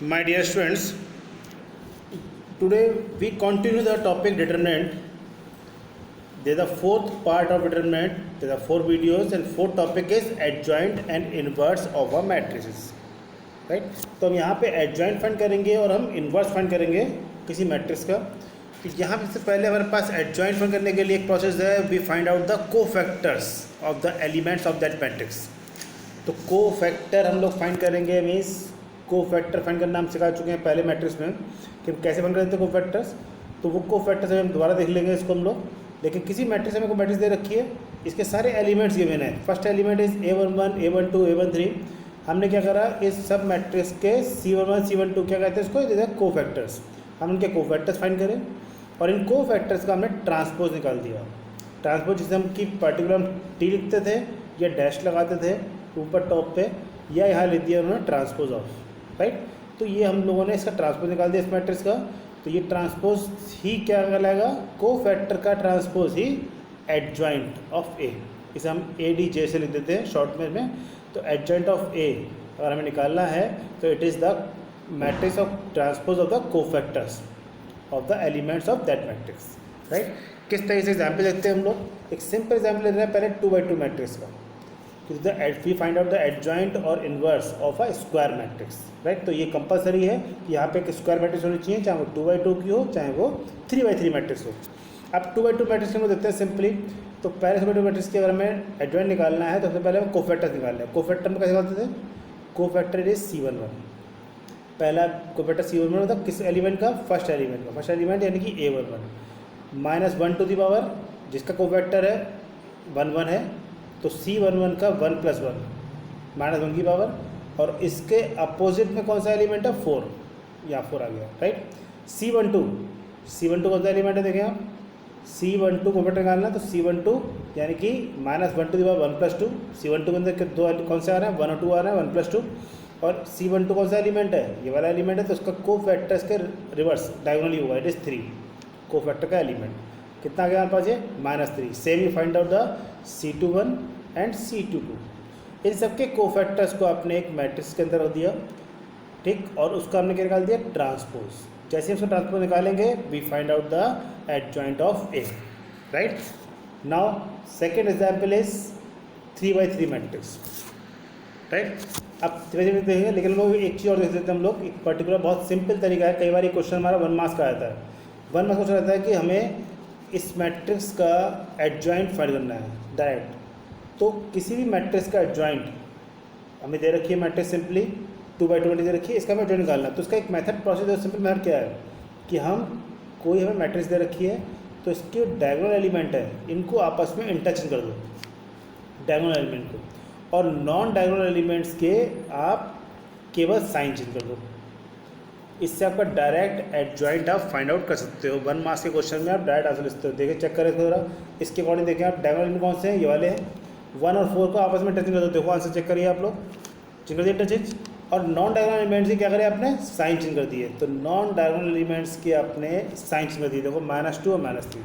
My dear students, today we continue the topic determinant. There is a fourth part of determinant. There are 4 videos and fourth topic is adjoint and inverse of a matrices. Right तो हम यहाँ पे adjoint find करेंगे और हम inverse find करेंगे किसी matrix का। तो यहाँ पे से पहले हमारे पास एडजॉइंट फाइंड करने के लिए एक प्रोसेस है, we find out the cofactors of the elements of that matrix. तो कोफैक्टर हम लोग फाइंड करेंगे, मीन्स कोफैक्टर फाइंड करना हम सिखा चुके हैं पहले मैट्रिक्स में कि हम कैसे फाइंड करते हैं कोफैक्टर्स। तो वो कोफैक्टर्स हम दोबारा देख लेंगे इसको हम लोग। लेकिन किसी मैट्रिक्स में को मैट्रिक्स दे रखी है, इसके सारे एलिमेंट्स गिवन है। First element is A11, A12, A13। हमने क्या करा, इस सब मैट्रिक्स के C11, C12 क्या कहते हैं इसको, इधर कोफैक्टर्स। हम उनके कोफैक्टर्स फाइंड करें और इन कोफैक्टर्स का हमने ट्रांसपोज निकाल दिया। ट्रांसपोज जिसे हम की पर्टिकुलर हम T लिखते थे या डैश लगाते थे ऊपर टॉप पे, या यहाँ लिख दिया उन्होंने ट्रांसपोज ऑफ, राइट। तो ये हम लोगों ने इसका ट्रांसपोज निकाल दिया इस मैट्रिक्स का। तो ये ट्रांसपोज ही क्या कहलाएगा, कोफैक्टर का ट्रांसपोज ही एडजॉइंट ऑफ ए। इसे हम ADJ से लिख देते हैं शॉर्ट में। तो एडजॉइंट ऑफ ए अगर हमें निकालना है तो it is the matrix of transpose of the cofactors of the elements of that matrix, right. किस तरह से एग्जाम्पल देखते हैं हम लोग। एक सिंपल एग्जाम्पल ले रहे हैं पहले 2x2 मैट्रिक्स का। We find out the adjoint और inverse of a square matrix, right. तो ये कंपलसरी है कि यहाँ पे एक स्क्वायर मैट्रिक्स होनी चाहिए, चाहे वो 2x2 की हो चाहे वो 3x3 मैट्रिक्स हो। अब 2x2 मैट्रिक्स हम लोग देखते हैं सिंपली। तो पहले 2x2 मैट्रिक्स की अगर हमें एडजॉइंट निकालना है तो सबसे पहले हमें कोफैक्टर्स निकालना है। कोफैक्टर में कैसे निकालते थे, कोफैक्टर इज C11। पहला कोफैक्टर C11 मतलब किस एलिमेंट का, फर्स्ट एलिमेंट का। फर्स्ट एलिमेंट यानी कि A11 minus 1 to the power जिसका कोफैक्टर है 1 है, तो C11 का 1 + 1 माइनस 1 की पावर। और इसके अपोजिट में कौन सा एलिमेंट है, 4, या 4 आ गया, राइट। C12 कौन सा एलिमेंट है, देखें आप, C12 कोफैक्टर निकालना तो C12 यानी कि minus 1 to the power 1 + 2। C12 के अंदर दो कौन से आ रहे हैं, 1 और 2 आ रहे हैं, 1 + 2। और C12 कौन सा एलिमेंट है, ये वाला एलिमेंट है, तो उसका कोफैक्टर्स के रिवर्स डायगोनली हुआ, इट इज़ 3। कोफैक्टर का एलिमेंट कितना आ गया हमारे पास, ये -3। Same you find out the C21 and C22। इन सबके कोफैक्टर्स को आपने एक मैट्रिक्स के अंदर रख दिया, ठीक। और उसका हमने क्या निकाल दिया, ट्रांसपोज। जैसे हम उसका ट्रांसपोज निकालेंगे we find out the adjoint of A, right. Now second example is 3x3 matrix, right. अब 3x3 देखेंगे, लेकिन हम लोग एक चीज़ और देख लेते हैं हम लोग। एक पर्टिकुलर बहुत सिंपल तरीका है, कई बार ये क्वेश्चन हमारा 1 मार्क्स का आता है। 1 मार्क्स क्वेश्चन आता है कि हमें इस मैट्रिक्स का एडजॉइंट फाइंड करना है डायरेक्ट। तो किसी भी मैट्रिक्स का एडजॉइंट हमें दे रखी है, मैट्रिक्स सिंपली 2x2 मैट्रिक्स दे रखी है, इसका हमें एडजॉइंट निकालना है। तो इसका एक मेथड प्रोसेस है, सिंपल मेथड क्या है कि कोई हमें मैट्रिक्स दे रखी है तो इसके डायगोनल एलिमेंट है, इनको आपस में इंटरचेंज कर दो डायगोनल एलिमेंट को, और नॉन डायगोनल एलिमेंट्स के आप केवल साइन चेंज कर दो। इससे आपका डायरेक्ट एडजॉइंट आप फाइंड आउट कर सकते हो। 1 मार्क्स के क्वेश्चन में आप डायरेक्ट आंसर लिखते हो। देखिए चेक करें इसको जरा, इसके अकॉर्डिंग देखें आप डायगोनल एलिमेंट कौन से हैं, ये वाले हैं। 1 और 4 को आपस में इंटरचेंज कर दो। देखो आंसर चेक करिए आप लोग, चेक करिए इंटरचेंज। और नॉन डायगोनल एलिमेंट्स की क्या करें आपने, साइन चेंज कर दिए। तो नॉन डायगोनल एलिमेंट्स के आपने साइन चेंज कर दिए, देखो -2 और -3,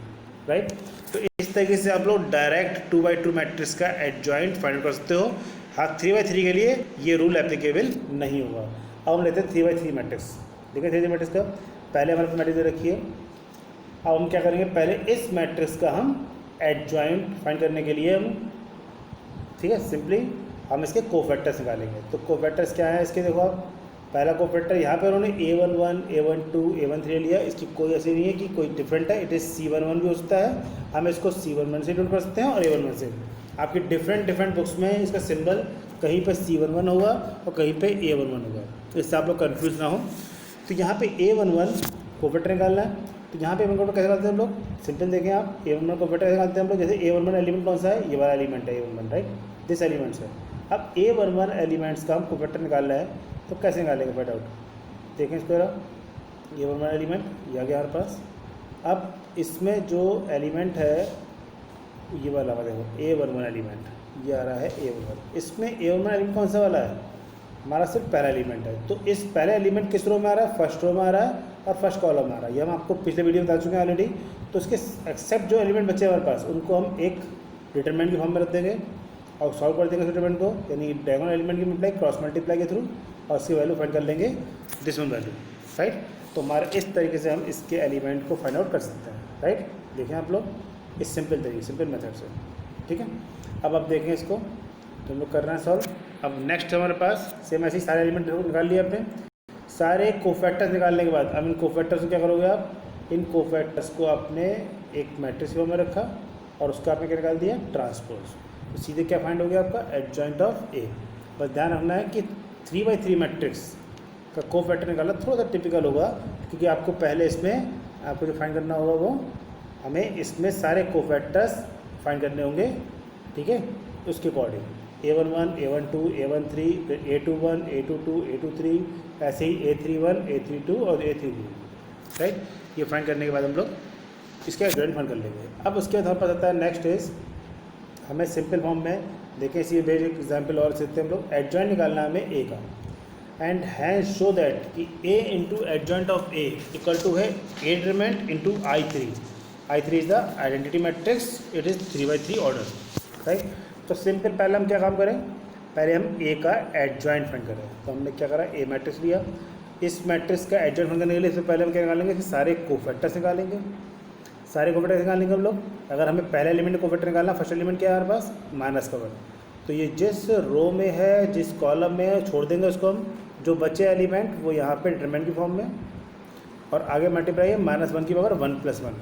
राइट। तो इस तरीके से आप लोग डायरेक्ट 2x2 मैट्रिक्स का एडजॉइंट फाइंड आउट कर सकते हो। हाँ, 3x3 के लिए ये रूल एप्लीकेबल नहीं होगा। अब हम लेते हैं 3x3 मैट्रिक्स। देखिए 3x3 मैट्रिक्स का पहले हमारे मैट्रिक्स दे रखी है। अब हम क्या करेंगे, पहले इस मैट्रिक्स का हम एडजॉइंट फाइंड करने के लिए हम, ठीक है, सिंपली हम इसके कोफैक्टर्स निकालेंगे। तो कोफैक्टर्स क्या है इसके, देखो आप, पहला कोफैक्टर यहाँ पे उन्होंने A11, A12, A13 लिया। इसकी कोई ऐसी नहीं है कि कोई डिफरेंट है, इट इज़ C11 भी हो सकता है। हम इसको C11 से इंक्लूड कर सकते हैं और A11 से। आपकी डिफरेंट बुक्स में इसका सिंबल कहीं पे C11 होगा और कहीं पे A11 होगा, इससे आप लोग कन्फ्यूज ना हो। तो यहाँ पे A11 कोफैक्टर निकालना है। तो यहाँ पे A11 कैसे निकालते हैं हम लोग, सिंपल देखें आप, A11 कोफैक्टर कैसे निकालते हैं हम लोग। जैसे A11 एलिमेंट कौन सा है, ये वाला एलिमेंट है A11, राइट, दिस एलिमेंट्स है। अब A11 एलिमेंट्स का हम कोफैक्टर निकालना है, तो कैसे निकालेंगे फाइंड आउट, देखें इसको जरा। A11 एलिमेंट ये आ गया हमारे पास। अब इसमें जो एलिमेंट है ये वाला देखो, A11 एलिमेंट ये आ रहा है A11। इसमें A11 एलिमेंट कौन सा वाला है, हमारा सिर्फ पहला एलिमेंट है। तो इस पहला एलिमेंट किस रो में आ रहा है, फर्स्ट रो में आ रहा है और फर्स्ट कॉलम में आ रहा है। ये हम आपको पिछले वीडियो में बता चुके हैं ऑलरेडी। तो इसके एक्सेप्ट जो एलिमेंट बचे हमारे पास, उनको हम एक डिटरमिनेंट के फॉर्म में रख देंगे और सॉल्व कर देंगे डिटरमिनेंट को, यानी डायगोनल एलिमेंट की मल्टीप्लाई क्रॉस मल्टीप्लाई के थ्रू, और उसकी वैल्यू फाइंड कर लेंगे दिस वन वैल्यू, राइट। तो हमारे इस तरीके से हम इसके एलिमेंट को फाइंड आउट कर सकते हैं, राइट। देखें आप लोग इस सिंपल तरीके, सिंपल मेथड से, ठीक है। अब आप देखें इसको, तो हम लोग कर रहे हैं सॉल्व। अब नेक्स्ट हमारे पास सेम ऐसे ही सारे एलिमेंट निकाल लिए आपने। सारे कोफैक्टर्स निकालने के बाद अब इन कोफैक्टर्स को क्या करोगे आप, इन कोफैक्टर्स को आपने एक मैट्रिक्स फॉर्म में रखा और उसका आपने क्या निकाल दिया, ट्रांसपोज। तो सीधे क्या फाइंड हो गया आपका, एडजॉइंट ऑफ ए। बस ध्यान रखना है कि 3x3 मैट्रिक्स का कोफैक्टर निकालना थोड़ा सा टिपिकल होगा, क्योंकि आपको पहले इसमें आपको जो फाइंड करना होगा वो हमें इसमें सारे कोफैक्टर्स फाइंड करने होंगे, ठीक है। उसके अकॉर्डिंग A11, A12, A13, फिर A21, A22, A23, ऐसे ही A31, A32 और A32, राइट। ये फाइंड करने के बाद हम लोग इसके एडजॉइंट फाइंड कर लेंगे। अब उसके बाद हमारे पास आता है नेक्स्ट इज, हमें सिंपल फॉर्म में देखें, इसी बेस एग्जाम्पल और सीखते हैं हम लोग। एडजॉइंट निकालना है हमें ए का, एंड हैंस शो दैट कि a into adjoint of A equal to है A determinant into I3। I3 is the identity matrix, it is 3x3 order, right. तो सिंपल पहले हम क्या काम करें, पहले हम ए का एडजॉइंट फाइंड करें। तो हमने क्या करा, ए मैट्रिक्स लिया। इस मैट्रिक्स का एडजॉइंट फाइंड करने के लिए सबसे पहले हम क्या निकालेंगे कि सारे कोफैक्टर्स निकालेंगे। सारे कोफैक्टर्स निकालेंगे हम लोग। अगर हमें पहले एलिमेंट कोफैक्टर निकालना, फर्स्ट एलिमेंट क्या है हमारे पास, माइनस का 1। तो ये जिस रो में है, जिस कॉलम में है, छोड़ देंगे उसको हम। जो बचे एलिमेंट वो यहाँ पे डिटरमिनेंट की फॉर्म में, और आगे मल्टीप्लाई है -1 की पावर 1+1।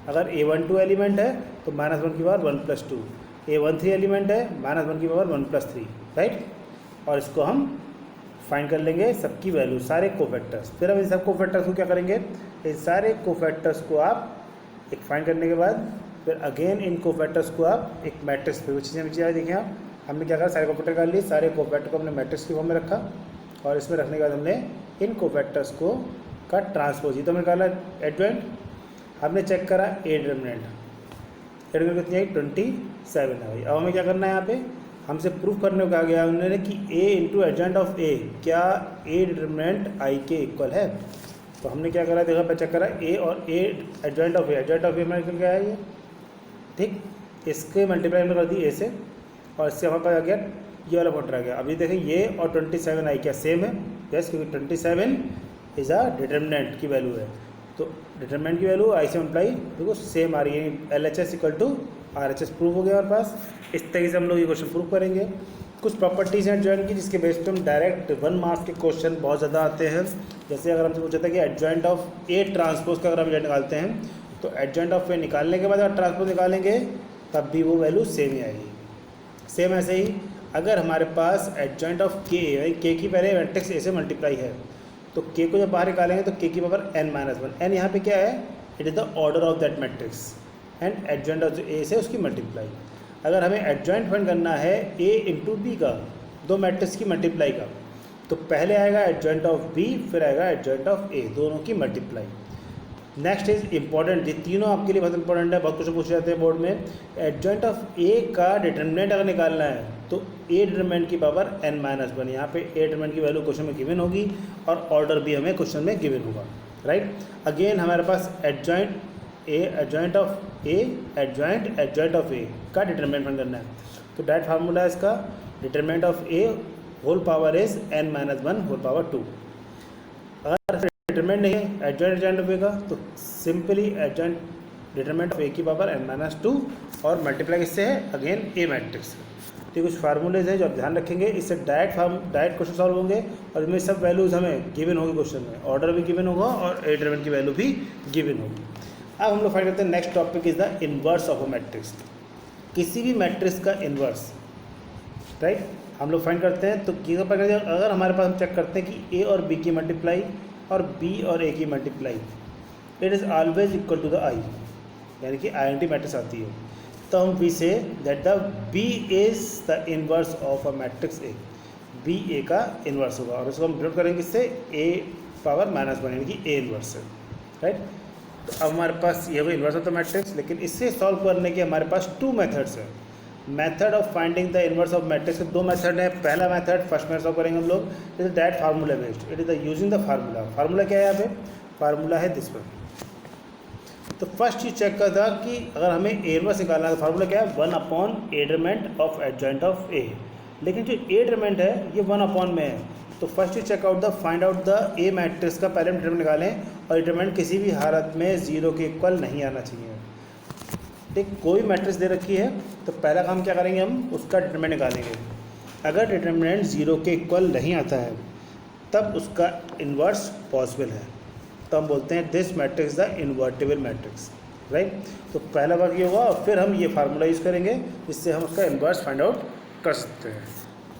अगर A12 एलिमेंट है तो -1 की पावर 1+2। A13 एलिमेंट है -1 की पावर 1+3, राइट। और इसको हम फाइंड कर लेंगे सबकी वैल्यू, सारे कोफैक्टर्स। फिर हम इन सब कोफैक्टर्स को क्या करेंगे, इन सारे कोफैक्टर्स को आप एक फाइंड करने के बाद फिर अगेन इन कोफैक्टर्स को आप एक मैट्रिक्स पे, वो चीज़ें देखें आप, हमने क्या करा, सारे कोफैक्टर कर लिए, सारे कोफैक्टर को हमने मैट्रिक्स की फॉर्म में रखा, और इसमें रखने के बाद हमने इन कोफैक्टर्स को का ट्रांसपोज, ये तो हमने निकाला एडजॉइंट। हमने चेक करा ए डिटरमिनेंट, ए डिटरमिनेंट कितनी आई, 27 है भाई। अब हमें क्या करना है, यहाँ पे हमसे प्रूफ करने को कहा गया उन्होंने कि ए इंटू एडजॉइंट ऑफ ए, क्या ए डिटरमिनेंट आई के इक्वल है। तो हमने क्या करा, देखा पे चेक करा ए और A adjoint of A, adjoint of A हमारे क्या है ये, ठीक। इसके मल्टीप्लाई हमने कर दी ए से, और इससे हमारे पास आ गया ये वाला क्वार्टर आ गया। अभी देखें ये और 27 आई क्या सेम है, यस, क्योंकि 27 इज़ अ डिटरमिनेंट की वैल्यू है। तो डिटरमिनेंट की वैल्यू आई से मल्टीप्लाई देखो सेम आ रही है, LHS equal to RHS prove हो गया हमारे पास। इस तरीके से हम लोग ये क्वेश्चन प्रूव करेंगे। कुछ प्रॉपर्टीज़ हैं एडजॉइंट की, जिसके बेस पे हम डायरेक्ट 1 मार्क्स के क्वेश्चन बहुत ज़्यादा आते हैं। जैसे अगर हमसे पूछा था कि एडजॉइंट ऑफ ए ट्रांसपोज का अगर हम निकालते हैं, तो एडजॉइंट ऑफ ए निकालने के बाद अगर ट्रांसपोज निकालेंगे तब भी वो वैल्यू सेम ही आएगी। सेम ऐसे ही अगर हमारे पास एडजॉइंट ऑफ के की पहले मैट्रिक्स ए से मल्टीप्लाई है, तो के को जब बाहर निकालेंगे तो के की पावर n-1। n यहाँ पे क्या है, it is the order of that matrix, and adjoint of A से उसकी मल्टीप्लाई। अगर हमें एडजॉइंट फाइंड करना है ए इंटू बी का, दो मैट्रिक्स की मल्टीप्लाई का, तो पहले आएगा एडजॉइंट ऑफ बी, फिर आएगा एडजॉइंट ऑफ ए, दोनों की मल्टीप्लाई। नेक्स्ट इज इंपॉर्टेंट, ये तीनों आपके लिए बहुत इंपॉर्टेंट है, बहुत कुछ पूछ जाते हैं बोर्ड में। एडजॉइंट ऑफ ए का डिटरमिनेंट अगर निकालना है तो ए डिटरमिनेंट की पावर n-1। यहाँ पे ए डिटरमिनेंट की वैल्यू क्वेश्चन में गिवन होगी, और ऑर्डर भी हमें क्वेश्चन में गिवन होगा, राइट। अगेन हमारे पास adjoint A, adjoint of A, adjoint of A का डिटरमिनेंट फाइंड करना है। तो डायरेक्ट फार्मूला है इसका, determinant of A whole power is n-1 whole power 2। अगर डिटरमिनेंट नहीं है एडजॉइंट ऑफ ए का, तो सिंपली एडजॉइंट डिटरमिनेंट ऑफ ए की पावर n-2, और मल्टीप्लाई किससे है, अगेन ए मैट्रिक्स। तो कुछ फार्मूलेज हैं जो आप ध्यान रखेंगे, इससे डायरेक्ट क्वेश्चन सॉल्व होंगे, और इसमें सब वैल्यूज़ हमें गिवन होगी क्वेश्चन में, ऑर्डर भी गिवन होगा और ए डिटरमिनेंट की वैल्यू भी गिवन होगी। अब हम लोग फाइंड करते हैं next topic is the inverse of a matrix. किसी भी मैट्रिक्स का इन्वर्स, राइट, हम लोग फाइंड करते हैं। तो अगर हमारे पास हम चेक करते हैं कि ए और बी की मल्टीप्लाई और बी और ए की multiply, it is always equal to the I, यानी कि आइडेंटिटी मैट्रिक्स आती है, तो हम we say that the B is the inverse of a matrix A, B A का इन्वर्स होगा, और उसको हम डिनोट करेंगे इससे ए पावर -1, यानी कि ए इन्वर्स है, राइट। तो अब हमारे पास ये वो इन्वर्स ऑफ द मैट्रिक्स, लेकिन इससे सॉल्व करने के हमारे पास 2 मेथड्स हैं। Method of finding the inverse of matrix के 2 मेथड हैं। पहला मेथड फर्स्ट मेथड सॉल्व करेंगे हम लोग, it is that formula based, it is the using the formula. Formula क्या है यहाँ पे, फार्मूला है दिस वन। तो फर्स्ट चीज चेक कर था कि अगर हमें ए इन्वर्स निकालना है तो फार्मूला क्या है, 1/A determinant of adjoint of A. लेकिन जो ए डिटरमिनेंट है ये 1/में है, तो first you check out the find out the A matrix का पहले हम डिटरमिनेंट निकालें, और डिटरमिनेंट किसी भी हालत में 0 के इक्वल नहीं आना चाहिए। ठीक, कोई मैट्रिक्स दे रखी है तो पहला काम क्या करेंगे, हम उसका डिटरमिनेंट निकालेंगे। अगर डिटरमिनेंट 0 के इक्वल नहीं आता है तब उसका इन्वर्स पॉसिबल है, तो हम बोलते हैं this matrix the invertible matrix, right. तो पहला वर्क ये हुआ, और फिर हम ये फार्मूला यूज़ करेंगे जिससे हम उसका इन्वर्स फाइंड आउट कर सकते हैं।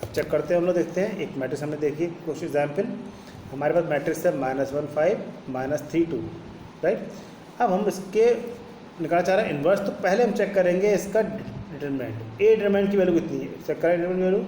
अब चेक करते हैं, हम लोग देखते हैं एक मैट्रिक्स हमने देखिए कुछ एग्जाम्पल। हमारे पास मैट्रिक्स है -1 5 -3 2, राइट। अब हम इसके निकालना चाह रहे हैं इन्वर्स, तो पहले हम चेक करेंगे इसका डिटरमिनेंट। ए डिटरमिनेंट की वैल्यू कितनी है, चेक करें डिटरमिनेंट वैल्यू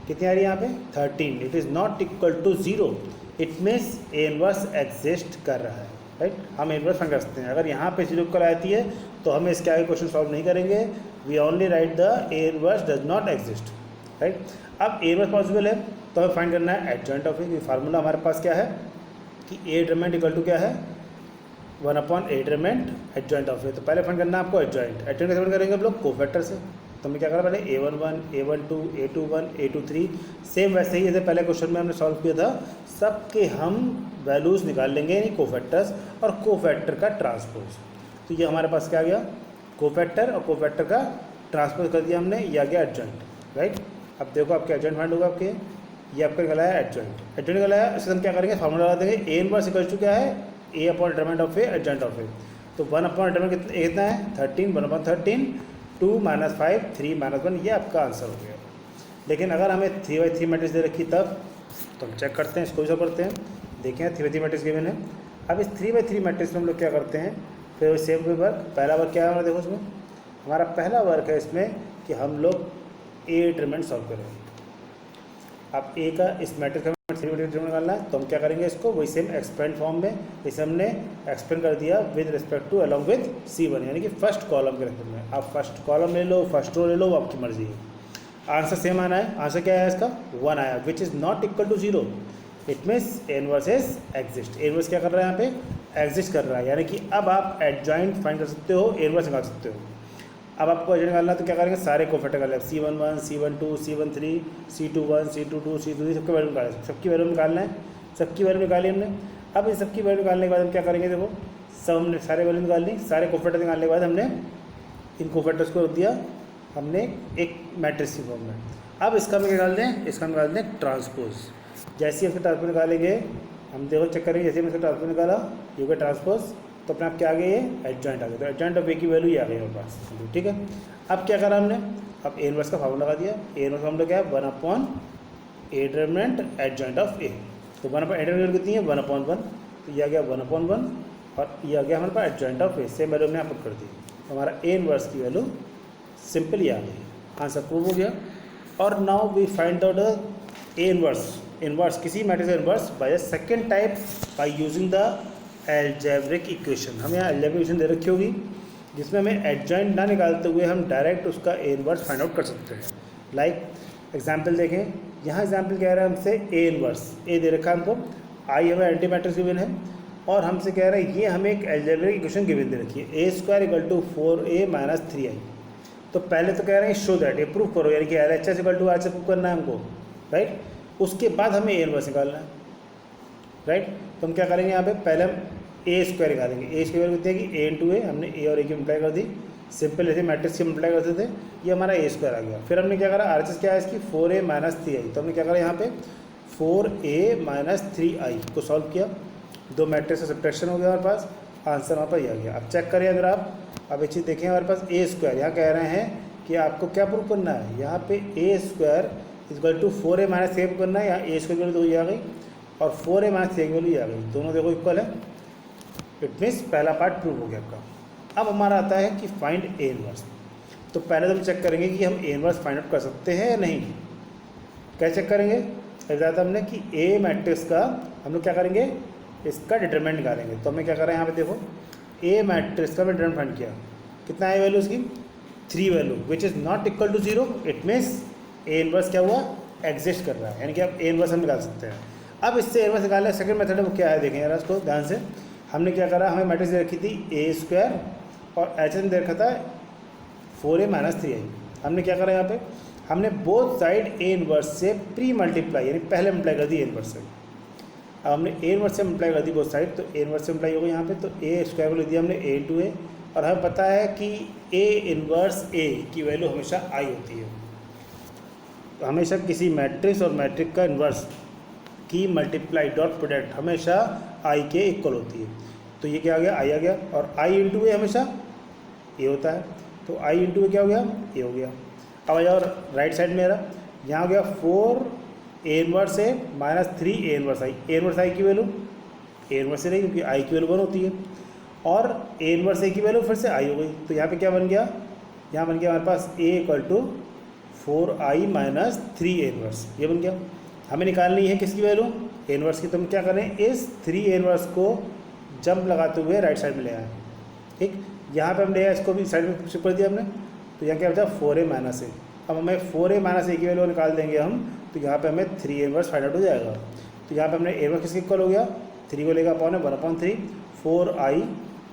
कितनी आ रही है यहाँ पे 13। It is not equal to 0, it means A inverse exist कर रहा है, राइट। हम इन्वर्स फाइंड कर सकते हैं। अगर यहाँ पे 0 इक्वल आती है तो हम इसके आगे क्वेश्चन सॉल्व नहीं करेंगे, we only write the A inverse does not exist, right. अब ए इन्वर्स पॉसिबल है तो हमें फाइंड करना है एडजॉइंट ऑफ ए। फार्मूला हमारे पास क्या है कि ए डिटरमिनेंट इक्वल टू क्या है 1/a determinant adjoint of A. तो पहले फाइंड करना है आपको एडजॉइंट। एडजॉइंट कैसे फाइंड करेंगे हम लोग, कोफैक्टर से। तो हमें क्या करा पहले a11 a12 a21 a23, same वैसे ही जैसे पहले क्वेश्चन में हमने सॉल्व किया था, सबके हम वैल्यूज़ निकाल लेंगे, यानी कोफैक्टर्स और कोफैक्टर का ट्रांसपोज। तो ये हमारे पास क्या आ गया, कोफैक्टर और कोफैक्टर का ट्रांसपोज कर दिया हमने, ये आ गया एडजॉइंट, राइट। अब देखो आपके एडजॉइंट फाइंड होगा आपके, ये आपका निकला है एडजॉइंट। एडजॉइंट निकला है, इससे हम क्या करेंगे, फार्मूला लगा देंगे ए इनवर्स इक्वल टू क्या है A upon determinant of A adjoint of A. तो 1 अपॉन डिटरमिनेंट कितना है 13, 1 अपॉन 13 2 -5 3 -1, ये आपका आंसर हो गया। लेकिन अगर हमें 3/3 मैट्रिक्स दे रखी तब, तो हम चेक करते हैं, इसको भी सब करते हैं। देखें 3/3 मैट्रिक्स गिवन है। अब इस 3/3 मैट्रिक्स में हम लोग क्या करते हैं, फिर सेम कोई वर्क, पहला वर्क क्या है हमारा, देखो इसमें हमारा पहला वर्क है इसमें कि हम लोग ए डिटरमिनेंट सॉल्व करें। अब ए का इस मैट्रिक्स का 3 डिटरमिनेंट निकालना है, तो हम क्या करेंगे, इसको वही सेम एक्सपेंड फॉर्म में इसे हमने एक्सपेंड कर दिया with respect to along with C1, यानी कि फर्स्ट कॉलम के रेस्पेक्ट में। आप फर्स्ट कॉलम ले लो, फर्स्ट रो ले लो, वो आपकी मर्जी है। आंसर सेम आना है, आंसर क्या है इसका 1 आया, which is not equal to 0, it means A inverse is exist. A inverse क्या कर रहा है यहाँ पे, एग्जिस्ट कर रहा है, यानी कि अब आप एडजॉइंट फाइंड कर सकते हो, ए इनवर्स निकाल सकते हो। अब आपको एडजॉइंट निकालना है तो क्या करेंगे, सारे कोफैक्टर निकाल लें, C11 C12 C13 C21 C22 C23, सबके वैल्यू निकालें, सबकी वैल्यू निकालना है, सबकी वैल्यू निकाली हमने। अब इन सबकी वैल्यू निकालने के बाद हम क्या करेंगे, देखो सब हमने सारे वैल्यू निकाल ली, सारे कोफैक्टर निकालने के बाद हमने इन कोफैक्टर्स को रख दिया हमने एक मैट्रिक्स की फॉर्म में। अब इसका हम निकाल दें, इसका निकाल दें ट्रांसपोज। जैसे ही इसका ट्रांसपोज निकालेंगे हम, देखो चेक करेंगे, जैसे हमने इसका ट्रांसपोज निकाला ये हो गया ट्रांसपोज, तो अपने आप क्या आ गया, ये एडजॉइंट आ गया। तो एडजॉइंट ऑफ ए की वैल्यू ये आ गई हमारे पास, ठीक है। अब क्या करा हमने, अब ए इनवर्स का फार्मूला लगा दिया। ए इनवर्स का फार्मूला क्या है 1 upon A determinant adjoint of A. तो 1 अपॉन ए डिटरमिनेंट कितनी है 1/1, तो ये आ गया 1/1 और ये आ गया हमारे पास adjoint of A, same value हमने यहाँ पर कर दी। तो हमारा ए इनवर्स की वैल्यू सिंपल ही आ गई, आंसर प्रूव हो गया। और now we find out A inverse किसी मैट्रिक्स का inverse by the second type by using the algebraic equation. हमें यहाँ एल्जेब्रिक इक्वेशन दे रखी होगी जिसमें हमें एडजॉइंट ना निकालते हुए हम डायरेक्ट उसका ए इनवर्स फाइंड आउट कर सकते हैं। लाइक एग्जाम्पल देखें, यहाँ एग्जाम्पल कह रहा है हमसे ए इनवर्स, ए दे रखा है हमको, आई हमें एंटी मैट्रिक्स गिवन है, और हमसे कह रहा है ये हमें एक एल्जेब्रिक इक्वेशन गिवन दे रखी है A² = 4A - 3I। तो पहले तो कह रहे हैं शो दैट, ये प्रूफ करो, यानी कि LHS = R से प्रूफ करना है हमको, राइट। उसके बाद हमें ए इनवर्स निकालना है, राइट। तो हम क्या करेंगे, यहाँ पे पहले हम A² निकालेंगे। A² कितनी है कि A × A, हमने A और A की मल्टीप्लाई कर दी, सिंपल ऐसे मैट्रिक्स की मल्टीप्लाई करते थे, ये हमारा A² आ गया। फिर हमने क्या करा, RHS क्या है इसकी 4A - 3I, तो हमने क्या करा यहाँ पे 4A - 3I को सॉल्व किया, दो मैट्रिक्स का सब्ट्रैक्शन हो गया हमारे पास, आंसर वहाँ पर ये आ गया। अब चेक करिए अगर आप, अब एक चीज़ देखें हमारे पास A², यहाँ कह रहे हैं कि आपको क्या प्रूव करना है, यहाँ पे A² = 4A - 3 करना है, यहाँ A² की वैल्यू तो ये आ गई और 4A - 3 की वैल्यू ये आ गई, दोनों देखो इक्वल है, इट मीन्स पहला पार्ट प्रूव हो गया आपका। अब हमारा आता है कि फाइंड ए इनवर्स। तो पहले तो हम चेक करेंगे कि हम ए इनवर्स फाइंड आउट कर सकते हैं या नहीं। क्या चेक करेंगे, बताया हमने कि ए मैट्रिक्स का हम लोग क्या करेंगे, इसका डिटरमिनेंट निकालेंगे। तो हमने क्या करा यहाँ पे देखो, ए मैट्रिक्स का मैंने डिटरमिनेंट फाइंड किया, कितना है वैल्यू उसकी 3 value, which is not equal to 0, it means A inverse क्या हुआ, एग्जिस्ट कर रहा है, यानी कि आप ए इनवर्स हम निकाल सकते हैं। अब इससे ए इनवर्स निकालने सेकंड मेथड है वो क्या है, देखें यार इसको ध्यान से। हमने क्या करा, हमें मैट्रिक्स दे रखी थी A² और HN दे रखा था 4A - 3I। हमने क्या करा यहाँ पे, हमने बोथ साइड ए इनवर्स से प्री मल्टीप्लाई यानी पहले मल्टीप्लाई कर दी ए इनवर्स से। अब हमने ए इनवर्स से मल्टीप्लाई कर दी बोथ साइड, तो ए इनवर्स से मल्टीप्लाई हो गई यहाँ पे, तो ए स्क्वायर को लिख दिया हमने ए इंटू ए, और हमें पता है कि ए इनवर्स ए की वैल्यू हमेशा आई होती है। तो हमेशा किसी मैट्रिक्स और मैट्रिक्स का इन्वर्स की मल्टीप्लाई डॉट प्रोडक्ट हमेशा आई के इक्वल होती है। तो ये क्या आ गया, आई आ गया, और आई इंटू ए हमेशा ए होता है, तो आई इंटू ए क्या हो गया, ए हो गया। अब आ जाओ राइट साइड मेरा, यहाँ हो गया 4 A inverse A minus 3 A inverse I. A inverse आई की वैल्यू ए इनवर्स से नहीं, क्योंकि आई की वैल्यू 1 होती है, और ए इनवर्स ए की वैल्यू फिर से आई हो गई। तो यहाँ पे क्या बन गया, यहाँ बन गया हमारे पास A equal to 4i minus 3 A inverse, ये बन गया। हमें निकालनी है किसकी वैल्यू, ए इनवर्स की। तो हम क्या करें, इस 3 ए इनवर्स को जंप लगाते हुए राइट साइड में ले आए। ठीक, यहाँ पे हम ले आए, इसको भी साइड में शिफ्ट कर दिया हमने, तो यहाँ क्या होता है 4a माइनस ए। अब हमें 4a माइनस ए की वैल्यू निकाल देंगे हम, तो यहाँ पे हमें 3 ए इनवर्स फाइंड आउट हो जाएगा। तो यहाँ पे हमने ए इनवर्स किसके इक्वल हो गया, 3 को लेगा अपॉन 1/3 4i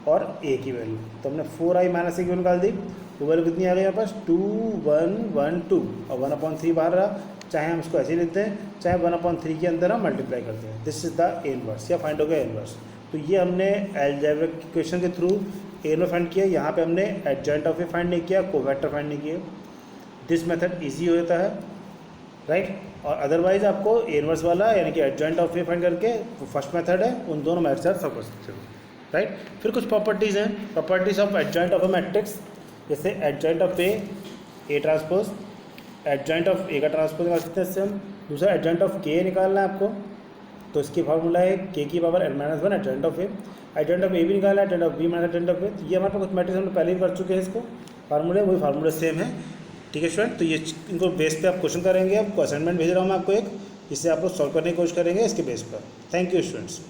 और a की वैल्यू। तो हमने 4i माइनस ए की वैल्यू निकाल दी, तो वैल्यू कितनी आ गई हमारे पास 2112, और 1/3 बाहर रहा। चाहे हम इसको ऐसे ही लिखते हैं, चाहे 1/3 के अंदर हम मल्टीप्लाई करते हैं। This is the A inverse, या फाइंड हो गया इनवर्स। तो ये हमने अलजेब्रिक इक्वेशन के थ्रू ए इनवर्स फाइंड किया। यहाँ पे हमने एडजॉइंट ऑफ ए फाइंड नहीं किया, कोफैक्टर फाइंड नहीं किया। दिस मेथड इजी हो जाता है, राइट। और अदरवाइज आपको ए इनवर्स वाला यानी कि एडजॉइंट ऑफ ए फाइंड करके वो फर्स्ट मेथड है, उन दोनों मेथड से आप सब कर सकते हो, राइट। फिर कुछ प्रॉपर्टीज़ हैं, properties of adjoint of A matrix, जैसे adjoint of A transpose, adjoint of A का ट्रांसपोज निकाल सकते हैं इससे हम। दूसरा एडजॉइंट ऑफ के निकालना है आपको, तो इसकी फार्मूला है के की power n-1 adjoint of A. Adjoint of A भी निकालना है, adjoint of B minus adjoint of A. तो ये हमारे पास कुछ मैट्रिक्स हमने पहले ही कर चुके हैं, इसको फार्मूले वही फार्मूले सेम है, ठीक है स्टूडेंट। तो ये इनको बेस पे आप क्वेश्चन करेंगे, आपको असाइनमेंट भेज रहा हूँ मैं आपको एक, जिससे आप लोग सॉल्व करने की कोशिश करेंगे इसके बेस पर। Thank you students.